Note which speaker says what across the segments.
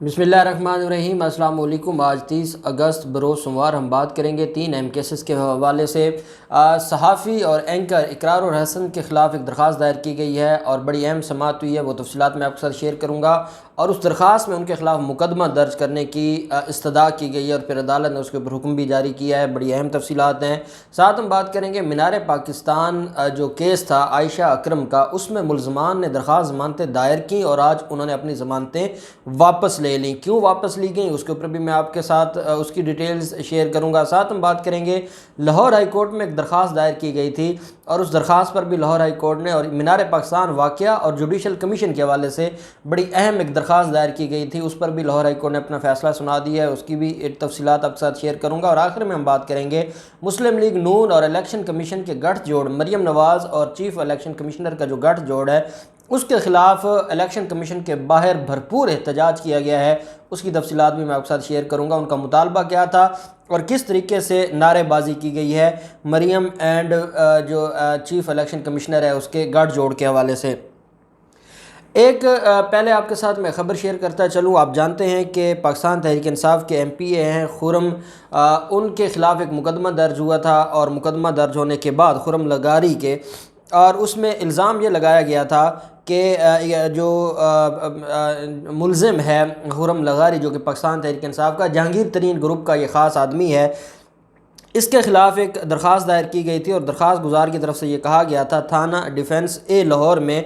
Speaker 1: بسم اللہ الرحمن الرحیم۔ السلام علیکم۔ آج 30 اگست بروز سوموار ہم بات کریں گے 3 اہم کیسز کے حوالے سے۔ صحافی اور اینکر اقرار الحسن کے خلاف ایک درخواست دائر کی گئی ہے اور بڑی اہم سماعت ہوئی ہے، وہ تفصیلات میں آپ کے ساتھ شیئر کروں گا، اور اس درخواست میں ان کے خلاف مقدمہ درج کرنے کی استدعا کی گئی ہے اور پھر عدالت نے اس کے اوپر حکم بھی جاری کیا ہے۔ بڑی اہم تفصیلات ہیں۔ ساتھ ہم بات کریں گے مینار پاکستان جو کیس تھا عائشہ اکرم کا، اس میں ملزمان نے درخواست ضمانتیں دائر کی اور آج انہوں نے اپنی ضمانتیں واپس لے لیں۔ کیوں واپس لی گئیں اس کے اوپر بھی میں آپ کے ساتھ اس کی ڈیٹیلز شیئر کروں گا۔ ساتھ ہم بات کریں گے لاہور ہائی کورٹ میں ایک درخواست دائر کی گئی تھی اور اس درخواست پر بھی لاہور ہائی کورٹ نے اور مینار پاکستان واقعہ اور جوڈیشل کمیشن کے حوالے سے بڑی اہم ایک درخواست دائر کی گئی تھی، اس پر بھی لاہور ہائی کورٹ نے اپنا فیصلہ سنا دیا ہے، اس کی بھی تفصیلات آپ کے ساتھ شیئر کروں گا۔ اور آخر میں ہم بات کریں گے مسلم لیگ نون اور الیکشن کمیشن کے گٹھ جوڑ مریم نواز اور چیف الیکشن کمشنر کا جو گٹھ جوڑ ہے اس کے خلاف الیکشن کمیشن کے باہر بھرپور احتجاج کیا گیا ہے، اس کی تفصیلات بھی میں آپ کے ساتھ شیئر کروں گا۔ ان کا مطالبہ کیا تھا اور کس طریقے سے نعرے بازی کی گئی ہے مریم اینڈ جو چیف الیکشن کمشنر ہے اس کے گٹھ جوڑ کے حوالے سے۔ ایک پہلے آپ کے ساتھ میں خبر شیئر کرتا چلوں۔ آپ جانتے ہیں کہ پاکستان تحریک انصاف کے ایم پی اے ہیں خرم، ان کے خلاف ایک مقدمہ درج ہوا تھا اور مقدمہ درج ہونے کے بعد خرم لغاری کے، اور اس میں الزام یہ لگایا گیا تھا کہ جو ملزم ہے خرم لغاری جو کہ پاکستان تحریک انصاف کا جہانگیر ترین گروپ کا یہ خاص آدمی ہے، اس کے خلاف ایک درخواست دائر کی گئی تھی اور درخواست گزار کی طرف سے یہ کہا گیا تھا تھانہ ڈیفنس اے لاہور میں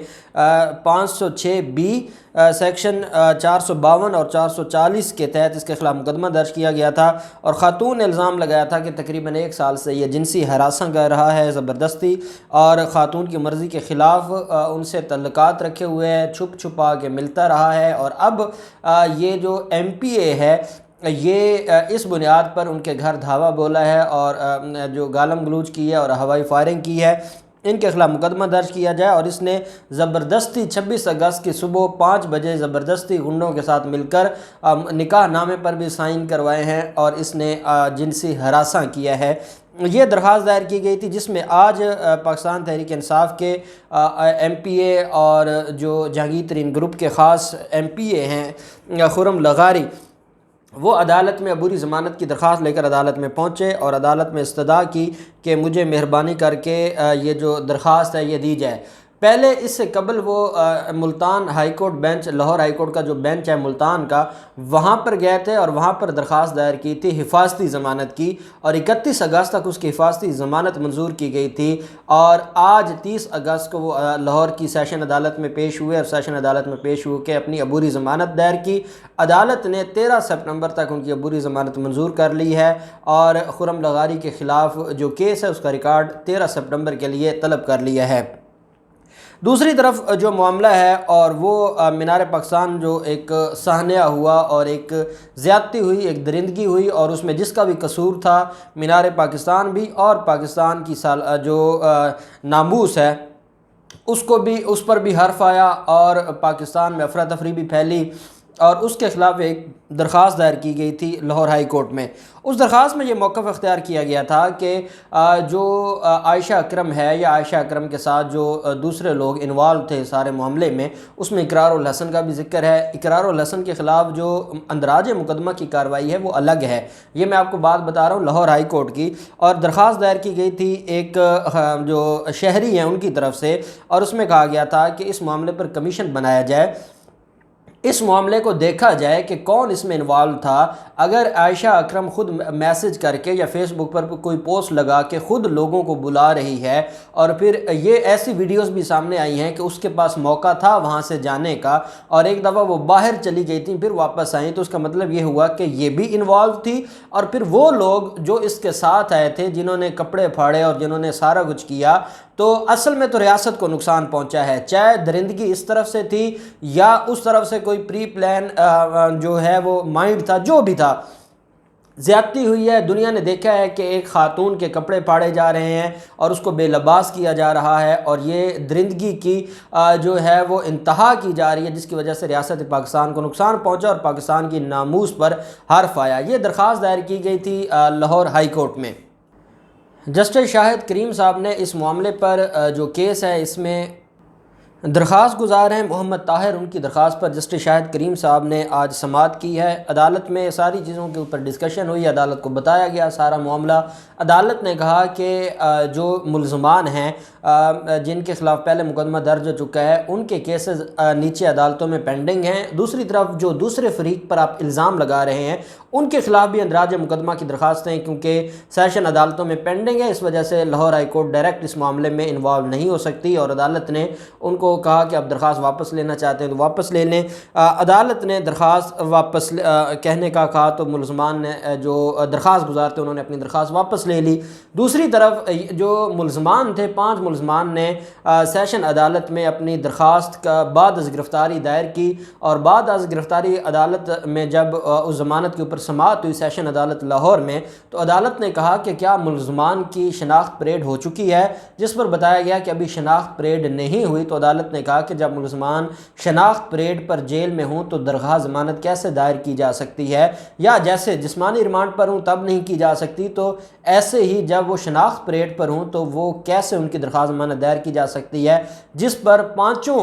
Speaker 1: 506 بی سیکشن 452 اور 440 کے تحت اس کے خلاف مقدمہ درج کیا گیا تھا، اور خاتون نے الزام لگایا تھا کہ تقریباً 1 سال سے یہ جنسی ہراساں کر رہا ہے زبردستی، اور خاتون کی مرضی کے خلاف ان سے تعلقات رکھے ہوئے ہے، چھپ چھپا کے ملتا رہا ہے، اور اب یہ جو ایم پی اے ہے یہ اس بنیاد پر ان کے گھر دھاوا بولا ہے اور جو گالم گلوچ کی ہے اور ہوائی فائرنگ کی ہے، ان کے خلاف مقدمہ درج کیا جائے، اور اس نے زبردستی 26 اگست کی صبح 5 بجے زبردستی گنڈوں کے ساتھ مل کر نکاح نامے پر بھی سائن کروائے ہیں اور اس نے جنسی ہراساں کیا ہے۔ یہ درخواست دائر کی گئی تھی جس میں آج پاکستان تحریک انصاف کے ایم پی اے اور جو جہانگیر ترین گروپ کے خاص ایم پی اے ہیں خرم لغاری، وہ عدالت میں عبوری ضمانت کی درخواست لے کر عدالت میں پہنچے اور عدالت میں استدعا کی کہ مجھے مہربانی کر کے یہ جو درخواست ہے یہ دی جائے۔ پہلے اس سے قبل وہ Multan high court bench, Lahore high court کا جو بینچ ہے ملتان کا، وہاں پر گئے تھے اور وہاں پر درخواست دائر کی تھی حفاظتی ضمانت کی، اور 31 اگست تک اس کی حفاظتی ضمانت منظور کی گئی تھی، اور آج 30 اگست کو وہ لاہور کی سیشن عدالت میں پیش ہوئے اور سیشن عدالت میں پیش ہو کے اپنی عبوری ضمانت دائر کی۔ عدالت نے 13 سپٹمبر تک ان کی عبوری ضمانت منظور کر لی ہے اور خرم لغاری کے خلاف جو کیس ہے اس کا ریکارڈ 13 سپٹمبر کے لیے طلب کر لیا ہے۔ دوسری طرف جو معاملہ ہے اور وہ مینار پاکستان جو ایک سہنیہ ہوا اور ایک زیادتی ہوئی، ایک درندگی ہوئی، اور اس میں جس کا بھی قصور تھا مینار پاکستان بھی اور پاکستان کی جو ناموس ہے اس پر بھی حرف آیا اور پاکستان میں افراتفری بھی پھیلی، اور اس کے خلاف ایک درخواست دائر کی گئی تھی لاہور ہائی کورٹ میں۔ اس درخواست میں یہ موقف اختیار کیا گیا تھا کہ جو عائشہ اکرم ہے یا عائشہ اکرم کے ساتھ جو دوسرے لوگ انوالو تھے سارے معاملے میں، اس میں اقرار الحسن کا بھی ذکر ہے۔ اقرار الحسن کے خلاف جو اندراج مقدمہ کی کارروائی ہے وہ الگ ہے، یہ میں آپ کو بات بتا رہا ہوں لاہور ہائی کورٹ کی، اور درخواست دائر کی گئی تھی ایک جو شہری ہیں ان کی طرف سے، اور اس میں کہا گیا تھا کہ اس معاملے پر کمیشن بنایا جائے، اس معاملے کو دیکھا جائے کہ کون اس میں انوالو تھا۔ اگر عائشہ اکرم خود میسج کر کے یا فیس بک پر کوئی پوسٹ لگا کے خود لوگوں کو بلا رہی ہے، اور پھر یہ ایسی ویڈیوز بھی سامنے آئی ہیں کہ اس کے پاس موقع تھا وہاں سے جانے کا اور ایک دفعہ وہ باہر چلی گئی تھیں پھر واپس آئیں، تو اس کا مطلب یہ ہوا کہ یہ بھی انوالو تھی، اور پھر وہ لوگ جو اس کے ساتھ آئے تھے جنہوں نے کپڑے پھاڑے اور جنہوں نے سارا کچھ کیا، تو اصل میں تو ریاست کو نقصان پہنچا ہے، چاہے درندگی اس طرف سے تھی یا اس طرف سے کوئی پری پلان جو ہے وہ مائنڈ تھا، جو بھی تھا، زیادتی ہوئی ہے۔ دنیا نے دیکھا ہے کہ ایک خاتون کے کپڑے پھاڑے جا رہے ہیں اور اس کو بے لباس کیا جا رہا ہے، اور یہ درندگی کی جو ہے وہ انتہا کی جا رہی ہے، جس کی وجہ سے ریاست پاکستان کو نقصان پہنچا اور پاکستان کی ناموس پر حرف آیا۔ یہ درخواست دائر کی گئی تھی لاہور ہائی کورٹ میں۔ جسٹس شاہد کریم صاحب نے اس معاملے پر جو کیس ہے اس میں درخواست گزار ہیں محمد طاہر، ان کی درخواست پر جسٹس شاہد کریم صاحب نے آج سماعت کی ہے۔ عدالت میں ساری چیزوں کے اوپر ڈسکشن ہوئی، عدالت کو بتایا گیا سارا معاملہ۔ عدالت نے کہا کہ جو ملزمان ہیں جن کے خلاف پہلے مقدمہ درج ہو چکا ہے، ان کے کیسز نیچے عدالتوں میں پینڈنگ ہیں۔ دوسری طرف جو دوسرے فریق پر آپ الزام لگا رہے ہیں ان کے خلاف بھی اندراج مقدمہ کی درخواستیں کیونکہ سیشن عدالتوں میں پینڈنگ ہے، اس وجہ سے لاہور ہائی کورٹ ڈائریکٹ اس معاملے میں انوالو نہیں ہو سکتی، اور عدالت نے ان کو کہا کہ آپ درخواست واپس لینا چاہتے ہیں تو واپس لے لیں۔ عدالت نے درخواست واپس کہنے کا کہا تو ملزمان نے جو درخواست گزار تھے انہوں نے اپنی درخواست واپس لے لی۔ دوسری طرف جو ملزمان تھے، 5 ملزمان نے سیشن عدالت میں اپنی درخواست کا بعد از گرفتاری دائر کی، اور بعد از گرفتاری عدالت میں جب اس ضمانت کے اوپر سماعت ہوئی سیشن عدالت لاہور میں، تو عدالت نے کہا کہ کیا ملزمان کی شناخت پریڈ ہو چکی ہے، جس پر بتایا گیا کہ ابھی شناخت پریڈ نہیں ہوئی۔ تو عدالت نے کہا کہ جب ملزمان شناخت پریڈ پر جیل میں ہوں تو درخواست ضمانت کیسے دائر کی جا سکتی ہے، یا جیسے جسمانی ریمانڈ پر ہوں تب نہیں کی جا سکتی، تو ایسے ہی جب وہ شناخت پریڈ پر ہوں تو وہ کیسے ان کی درخواست ضمانت دائر کی جا سکتی ہے، جس پر 5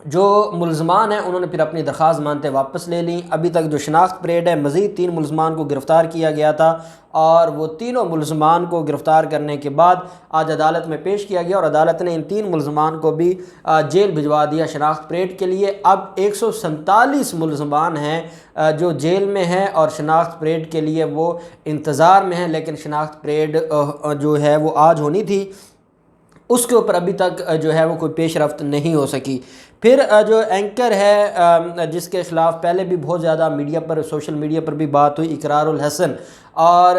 Speaker 1: جو ملزمان ہیں انہوں نے پھر اپنی درخواست ضمانتیں واپس لے لیں۔ ابھی تک جو شناخت پریڈ ہے، مزید 3 ملزمان کو گرفتار کیا گیا تھا، اور وہ تینوں ملزمان کو گرفتار کرنے کے بعد آج عدالت میں پیش کیا گیا، اور عدالت نے ان 3 ملزمان کو بھی جیل بھجوا دیا شناخت پریڈ کے لیے۔ اب 147 ملزمان ہیں جو جیل میں ہیں اور شناخت پریڈ کے لیے وہ انتظار میں ہیں، لیکن شناخت پریڈ جو ہے وہ آج ہونی تھی، اس کے اوپر ابھی تک جو ہے وہ کوئی پیش رفت نہیں ہو سکی۔ پھر جو اینکر ہے جس کے خلاف پہلے بھی بہت زیادہ میڈیا پر، سوشل میڈیا پر بھی بات ہوئی، اقرار الحسن اور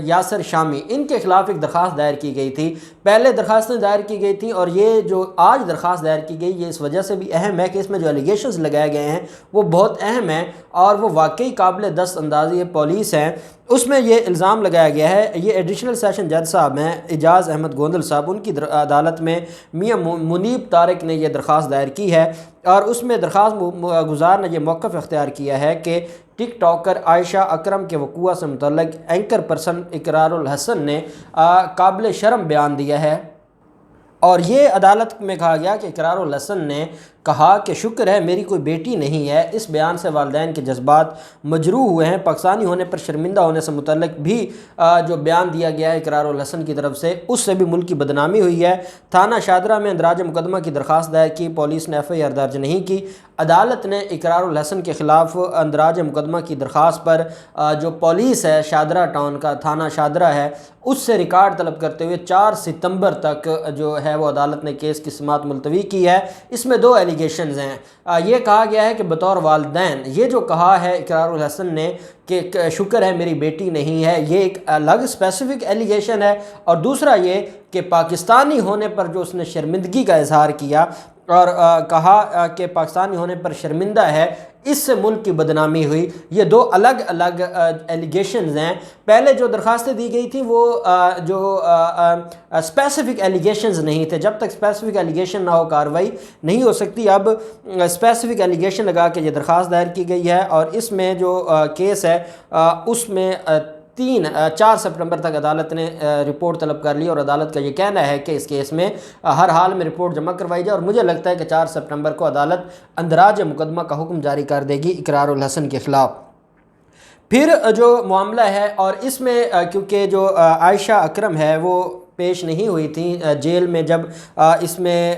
Speaker 1: یاسر شامی، ان کے خلاف ایک درخواست دائر کی گئی تھی۔ پہلے درخواستیں دائر کی گئی تھیں، اور یہ جو آج درخواست دائر کی گئی یہ اس وجہ سے بھی اہم ہے کہ اس میں جو الیگیشنز لگائے گئے ہیں وہ بہت اہم ہیں اور وہ واقعی قابل دست اندازی پولیس ہیں۔ اس میں یہ الزام لگایا گیا ہے، یہ ایڈیشنل سیشن جج صاحب ہیں اعجاز احمد گوندل صاحب، ان کی عدالت میں میاں منیب طارق نے یہ درخواست دائر کی ہے، اور اس میں درخواست گزار نے یہ موقف اختیار کیا ہے کہ ٹک ٹاکر عائشہ اکرم کے وقوع سے متعلق اینکر پرسن اقرار الحسن نے قابل شرم بیان دیا ہے، اور یہ عدالت میں کہا گیا کہ اقرار الحسن نے کہا کہ شکر ہے میری کوئی بیٹی نہیں ہے۔ اس بیان سے والدین کے جذبات مجروح ہوئے ہیں۔ پاکستانی ہونے پر شرمندہ ہونے سے متعلق بھی جو بیان دیا گیا ہے اقرار الحسن کی طرف سے، اس سے بھی ملک کی بدنامی ہوئی ہے۔ تھانہ شادرہ میں اندراج مقدمہ کی درخواست دائر کی، پولیس نے FIR درج نہیں کی۔ عدالت نے اقرار الحسن کے خلاف اندراج مقدمہ کی درخواست پر جو پولیس ہے شادرہ ٹاؤن کا، تھانہ شادرہ ہے، اس سے ریکارڈ طلب کرتے ہوئے 4 ستمبر تک جو ہے وہ عدالت نے کیس کی سماعت ملتوی کی ہے۔ اس میں 2 ایلیگیشنز ہیں۔ یہ کہا گیا ہے کہ بطور والدین یہ جو کہا ہے اقرار الحسن نے کہ شکر ہے میری بیٹی نہیں ہے، یہ ایک الگ اسپیسیفک ایلیگیشن ہے، اور دوسرا یہ کہ پاکستانی ہونے پر جو اس نے شرمندگی کا اظہار کیا اور کہا کہ پاکستانی ہونے پر شرمندہ ہے، اس سے ملک کی بدنامی ہوئی۔ یہ 2 الگ الگ ایلیگیشنز ہیں۔ پہلے جو درخواستیں دی گئی تھیں وہ جو اسپیسیفک ایلیگیشنز نہیں تھے، جب تک اسپیسیفک ایلیگیشن نہ ہو کارروائی نہیں ہو سکتی۔ اب اسپیسیفک ایلیگیشن لگا کے یہ درخواست دائر کی گئی ہے، اور اس میں جو کیس ہے اس میں 4 سپٹمبر تک عدالت نے رپورٹ طلب کر لی، اور عدالت کا یہ کہنا ہے کہ اس کیس میں ہر حال میں رپورٹ جمع کروائی جائے، اور مجھے لگتا ہے کہ 4 سپٹمبر کو عدالت اندراج مقدمہ کا حکم جاری کر دے گی اقرار الحسن کے خلاف۔ پھر جو معاملہ ہے، اور اس میں کیونکہ جو عائشہ اکرم ہے وہ پیش نہیں ہوئی تھیں جیل میں جب اس میں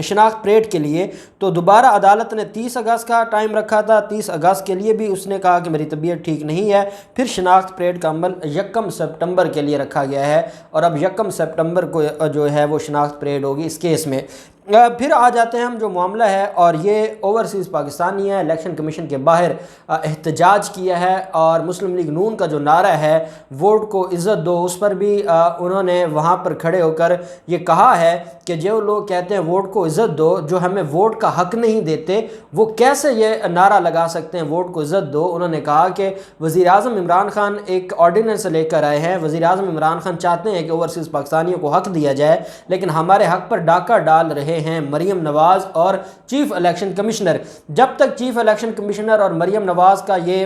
Speaker 1: شناخت پریڈ کے لیے، تو دوبارہ عدالت نے 30 اگست کا ٹائم رکھا تھا۔ 30 اگست کے لیے بھی اس نے کہا کہ میری طبیعت ٹھیک نہیں ہے۔ پھر شناخت پریڈ کا عمل 1 سپٹمبر کے لیے رکھا گیا ہے، اور اب 1 سپٹمبر کو جو ہے وہ شناخت پریڈ ہوگی اس کیس میں۔ پھر آ جاتے ہیں ہم جو معاملہ ہے، اور یہ اوورسیز پاکستانی ہے، الیکشن کمیشن کے باہر احتجاج کیا ہے، اور مسلم لیگ نون کا جو نعرہ ہے ووٹ کو عزت دو، اس پر بھی انہوں نے وہاں پر کھڑے ہو کر یہ کہا ہے کہ جو لوگ کہتے ہیں ووٹ کو عزت دو، جو ہمیں ووٹ کا حق نہیں دیتے، وہ کیسے یہ نعرہ لگا سکتے ہیں ووٹ کو عزت دو۔ انہوں نے کہا کہ وزیر اعظم عمران خان ایک آرڈیننس لے کر آئے ہیں، وزیر اعظم عمران خان چاہتے ہیں کہ اوورسیز پاکستانیوں کو حق دیا جائے، لیکن ہمارے حق پر ڈاکہ ڈال رہے ہیں مریم نواز اور چیف الیکشن کمشنر۔ جب تک چیف الیکشن کمشنر اور مریم نواز کا یہ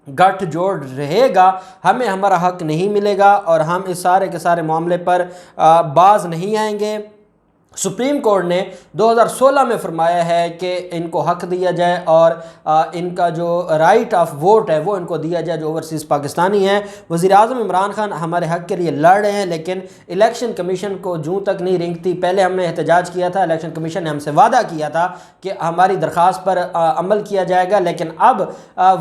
Speaker 1: گٹھ جوڑ رہے گا، ہمیں ہمارا حق نہیں ملے گا، اور ہم اس سارے کے سارے معاملے پر باز نہیں آئیں گے۔ سپریم کورٹ نے 2016 میں فرمایا ہے کہ ان کو حق دیا جائے اور ان کا جو رائٹ آف ووٹ ہے وہ ان کو دیا جائے جو اوورسیز پاکستانی ہیں۔ وزیر اعظم عمران خان ہمارے حق کے لیے لڑ رہے ہیں، لیکن الیکشن کمیشن کو جوں تک نہیں رینگتی۔ پہلے ہم نے احتجاج کیا تھا، الیکشن کمیشن نے ہم سے وعدہ کیا تھا کہ ہماری درخواست پر عمل کیا جائے گا، لیکن اب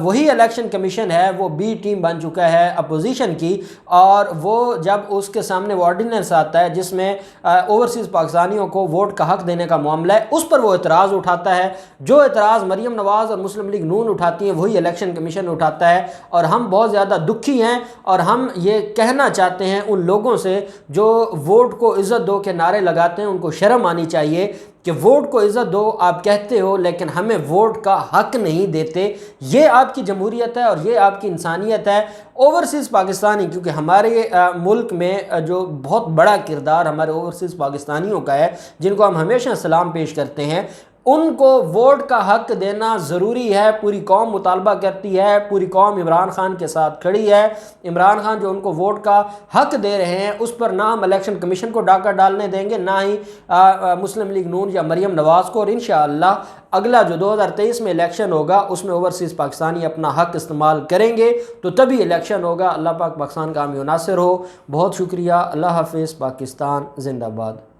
Speaker 1: وہی الیکشن کمیشن ہے وہ بی ٹیم بن چکا ہے اپوزیشن کی، اور وہ جب اس کے سامنے وہ آرڈیننس آتا ہے جس میں اوورسیز پاکستانیوں کو ووٹ کا حق دینے کا معاملہ ہے، اس پر وہ اعتراض اٹھاتا ہے۔ جو اعتراض مریم نواز اور مسلم لیگ نون اٹھاتی ہیں وہی الیکشن کمیشن اٹھاتا ہے، اور ہم بہت زیادہ دکھی ہیں، اور ہم یہ کہنا چاہتے ہیں ان لوگوں سے جو ووٹ کو عزت دو کے نعرے لگاتے ہیں، ان کو شرم آنی چاہیے کہ ووٹ کو عزت دو آپ کہتے ہو لیکن ہمیں ووٹ کا حق نہیں دیتے۔ یہ آپ کی جمہوریت ہے اور یہ آپ کی انسانیت ہے۔ اوورسیز پاکستانی، کیونکہ ہمارے ملک میں جو بہت بڑا کردار ہمارے اوورسیز پاکستانیوں کا ہے جن کو ہم ہمیشہ سلام پیش کرتے ہیں، ان کو ووٹ کا حق دینا ضروری ہے۔ پوری قوم مطالبہ کرتی ہے، پوری قوم عمران خان کے ساتھ کھڑی ہے۔ عمران خان جو ان کو ووٹ کا حق دے رہے ہیں اس پر نہ ہم الیکشن کمیشن کو ڈاکہ ڈالنے دیں گے، نہ ہی مسلم لیگ نون یا مریم نواز کو، اور انشاءاللہ اگلا جو 2023 میں الیکشن ہوگا اس میں اوورسیز پاکستانی اپنا حق استعمال کریں گے تو تبھی الیکشن ہوگا۔ اللہ پاک پاکستان کا حامی و ناصر ہو۔ بہت شکریہ۔ اللہ حافظ۔ پاکستان زندہ باد۔